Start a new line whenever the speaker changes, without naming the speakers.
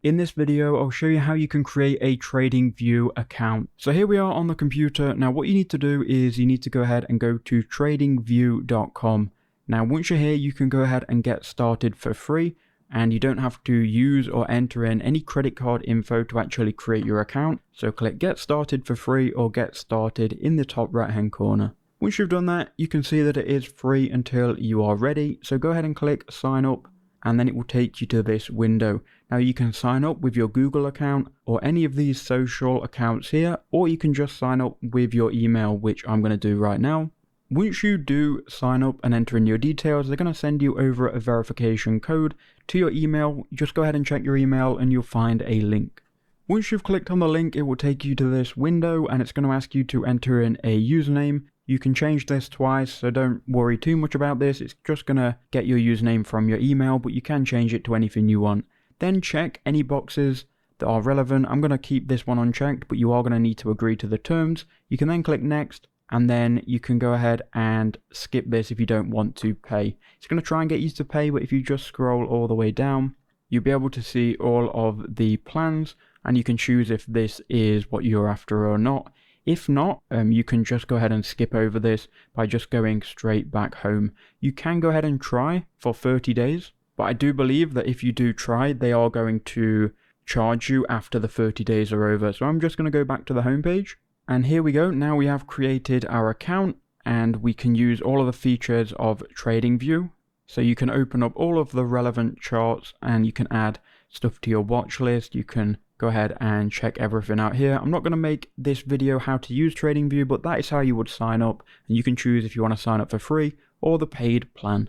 In this video, I'll show you how you can create a TradingView account. So here we are on the computer. Now what you need to do is you need to go ahead and go to TradingView.com. Now once you're here, you can go ahead and get started for free, and you don't have to use or enter in any credit card info to actually create your account. So click Get Started for free or Get Started in the top right hand corner. Once you've done that, you can see that it is free until you are ready. So go ahead and click Sign Up, and then it will take you to this window. Now you can sign up with your Google account or any of these social accounts here, or you can just sign up with your email, which I'm going to do right now. Once you do sign up and enter in your details, they're going to send you over a verification code to your email. Just go ahead and check your email and you'll find a link. Once you've clicked on the link, it will take you to this window and it's going to ask you to enter in a username. You can change this twice, so don't worry too much about this. It's just going to get your username from your email, but you can change it to anything you want. Then check any boxes that are relevant. I'm going to keep this one unchecked, but you are going to need to agree to the terms. You can then click Next, and then you can go ahead and skip this if you don't want to pay. It's going to try and get you to pay, but if you just scroll all the way down, you'll be able to see all of the plans, and you can choose if this is what you're after or not. If not, you can just go ahead and skip over this by just going straight back home. You can go ahead and try for 30 days, but I do believe that if you do try, they are going to charge you after the 30 days are over. So I'm just going to go back to the home page. And here we go. Now we have created our account and we can use all of the features of TradingView. So you can open up all of the relevant charts and you can add stuff to your watch list. You can go ahead and check everything out here. I'm not going to make this video how to use TradingView, but that is how you would sign up, and you can choose if you want to sign up for free or the paid plan.